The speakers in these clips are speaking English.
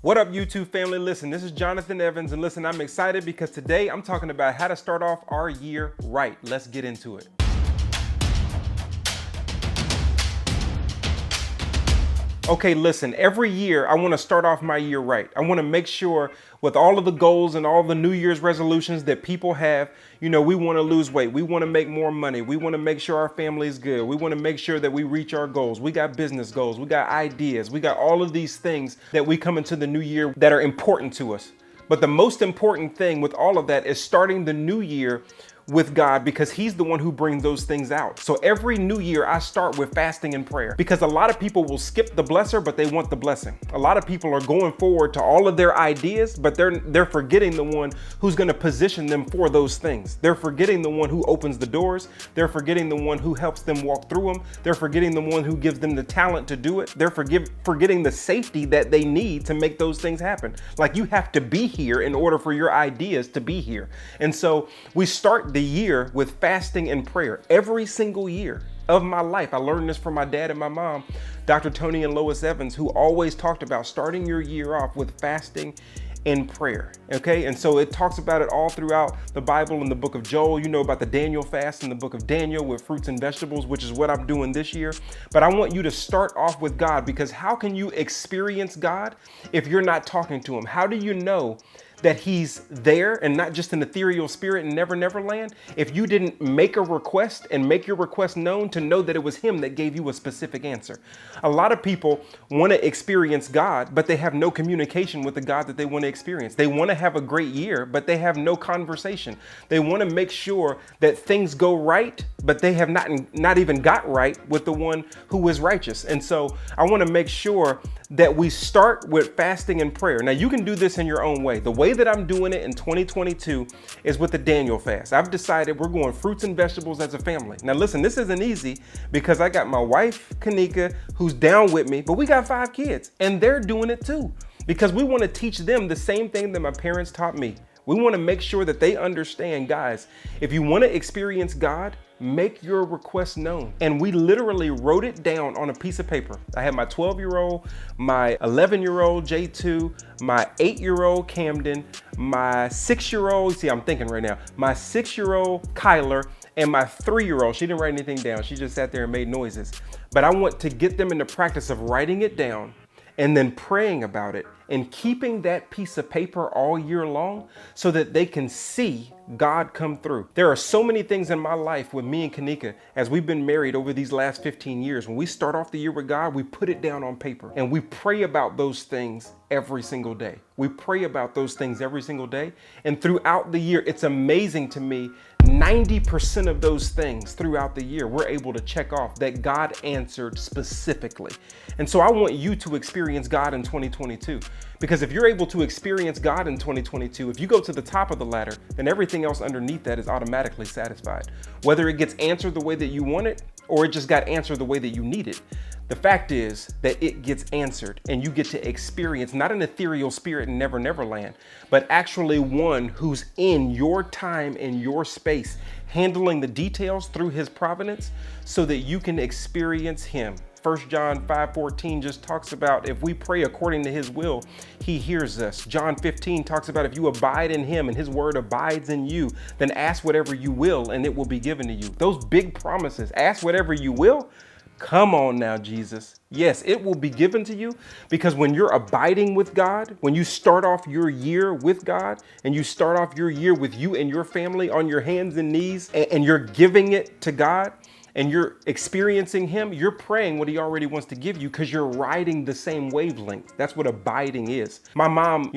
What up, YouTube family? Listen, this is Jonathan Evans, and listen, I'm excited because today I'm talking about how to start off our year right. Let's get into it. Okay, listen, every year I want to start off my year right. I want to make sure with all of the goals and all the New Year's resolutions that people have, we want to lose weight. We want to make more money. We want to make sure our family is good. We want to make sure that we reach our goals. We got business goals. We got ideas. We got all of these things that we come into the new year that are important to us. But the most important thing with all of that is starting the new year with God, because he's the one who brings those things out. So every new year I start with fasting and prayer, because a lot of people will skip the blesser, but they want the blessing. A lot of people are going forward to all of their ideas, but they're forgetting the one who's going to position them for those things. They're forgetting the one who opens the doors. They're forgetting the one who helps them walk through them. They're forgetting the one who gives them the talent to do it. They're forgetting the safety that they need to make those things happen. Like, you have to be here in order for your ideas to be here. And so we start the year with fasting and prayer. Every single year of my life, I learned this from my dad and my mom, Dr. Tony and Lois Evans, who always talked about starting your year off with fasting and prayer. Okay, and so it talks about it all throughout the Bible. In the book of Joel, you know about the Daniel fast in the book of Daniel with fruits and vegetables, which is what I'm doing this year. But I want you to start off with God, because how can you experience God if you're not talking to him? How do you know that he's there and not just an ethereal spirit in Never Land if you didn't make a request and make your request known to know that it was him that gave you a specific answer? A lot of people want to experience God, but they have no communication with the God that they want to experience. They want to have a great year, but they have no conversation. They want to make sure that things go right, but they have not even got right with the one who is righteous. And so I want to make sure that we start with fasting and prayer. Now, you can do this in your own way. The way that I'm doing it in 2022 is with the Daniel fast. I've decided we're going fruits and vegetables as a family. Now, listen, this isn't easy because I got my wife, Kanika, who's down with me, but we got 5 kids and they're doing it too, because we want to teach them the same thing that my parents taught me. We want to make sure that they understand, guys, if you want to experience God, make your request known. And we literally wrote it down on a piece of paper. I had my 12-year-old, my 11-year-old J2, my 8-year-old Camden, my 6-year-old, see, I'm thinking right now, my 6-year-old Kyler, and my 3-year-old. She didn't write anything down. She just sat there and made noises. But I want to get them in the practice of writing it down and then praying about it and keeping that piece of paper all year long so that they can see God come through. There are so many things in my life with me and Kanika as we've been married over these last 15 years. When we start off the year with God, we put it down on paper and we pray about those things every single day. We pray about those things every single day. And throughout the year, it's amazing to me, 90% of those things throughout the year, we're able to check off that God answered specifically. And so I want you to experience God in 2022. Because if you're able to experience God in 2022, if you go to the top of the ladder, then everything else underneath that is automatically satisfied. Whether it gets answered the way that you want it, or it just got answered the way that you need it. The fact is that it gets answered and you get to experience not an ethereal spirit in Never Land, but actually one who's in your time and your space, handling the details through his providence so that you can experience him. 1 John 5:14 just talks about if we pray according to his will, he hears us. John 15 talks about if you abide in him and his word abides in you, then ask whatever you will and it will be given to you. Those big promises, ask whatever you will. Come on now, Jesus. Yes, it will be given to you, because when you're abiding with God, when you start off your year with God and you start off your year with you and your family on your hands and knees and you're giving it to God, and you're experiencing him, you're praying what he already wants to give you because you're riding the same wavelength. That's what abiding is. My mom,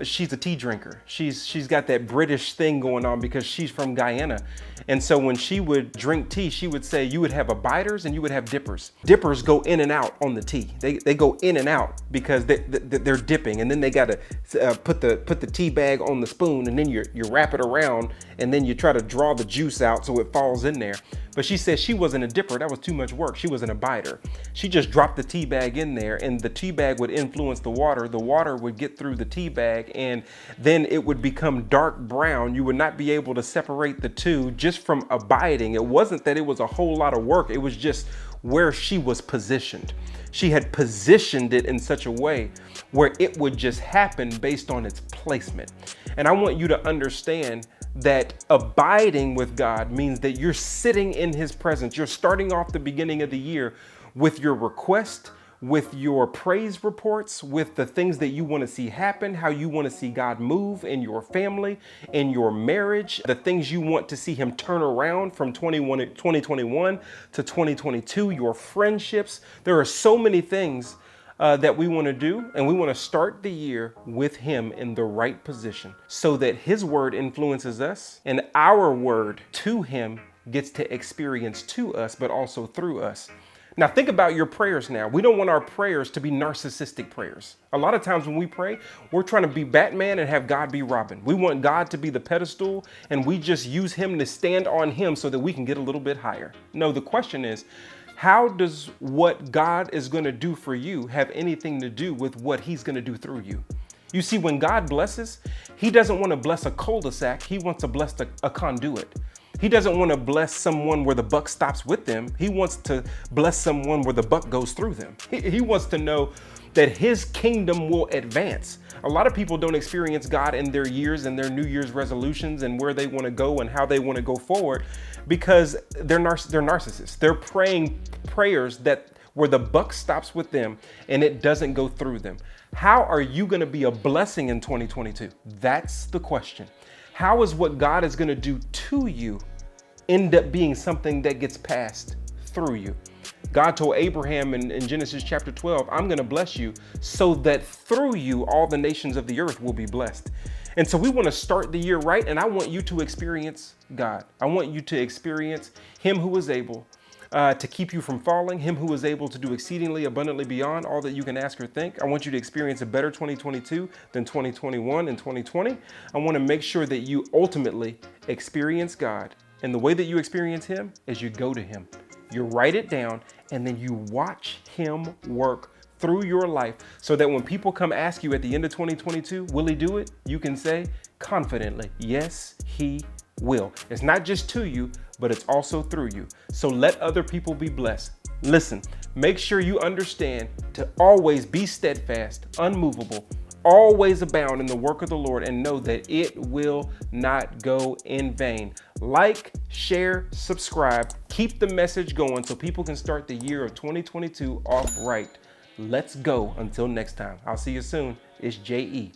she's a tea drinker. She's got that British thing going on because she's from Guyana. And so when she would drink tea, she would say you would have abiders and you would have dippers. Dippers go in and out on the tea. They go in and out because they're dipping, and then they got to put the tea bag on the spoon, and then you wrap it around, and then you try to draw the juice out so it falls in there. But she said she wasn't a dipper. That was too much work. She was an abider. She just dropped the tea bag in there, and the tea bag would influence the water. The water would get through the tea bag, and then it would become dark brown. You would not be able to separate the two just from abiding. It wasn't that it was a whole lot of work. It was just where she was positioned. She had positioned it in such a way where it would just happen based on its placement. And I want you to understand that abiding with God means that you're sitting in his presence. You're starting off the beginning of the year with your request, with your praise reports, with the things that you want to see happen, how you want to see God move in your family, in your marriage, the things you want to see him turn around from 2021 to 2022, your friendships. There are so many things that we want to do, and we want to start the year with him in the right position so that his word influences us and our word to him gets to experience to us, but also through us. Now think about your prayers now. We don't want our prayers to be narcissistic prayers. A lot of times when we pray, we're trying to be Batman and have God be Robin. We want God to be the pedestal, and we just use him to stand on him so that we can get a little bit higher. No, the question is, how does what God is going to do for you have anything to do with what he's going to do through you? You see, when God blesses, he doesn't want to bless a cul-de-sac. He wants to bless a conduit. He doesn't want to bless someone where the buck stops with them. He wants to bless someone where the buck goes through them. He wants to know that his kingdom will advance. A lot of people don't experience God in their years and their New Year's resolutions and where they want to go and how they want to go forward because they're narcissists. They're praying prayers that where the buck stops with them and it doesn't go through them. How are you going to be a blessing in 2022? That's the question. How is what God is going to do to you end up being something that gets passed through you? God told Abraham in Genesis chapter 12, I'm going to bless you so that through you, all the nations of the earth will be blessed. And so we want to start the year right. And I want you to experience God. I want you to experience him who is able to keep you from falling, him who is able to do exceedingly abundantly beyond all that you can ask or think. I want you to experience a better 2022 than 2021 and 2020. I want to make sure that you ultimately experience God. And the way that you experience him is you go to him. You write it down and then you watch him work through your life so that when people come ask you at the end of 2022, will he do it? You can say confidently, yes, he will. It's not just to you, but it's also through you. So let other people be blessed. Listen, make sure you understand to always be steadfast, unmovable, always abound in the work of the Lord, and know that it will not go in vain. Like, share, subscribe, keep the message going so people can start the year of 2022 off right. Let's go. Until next time. I'll see you soon. It's J.E.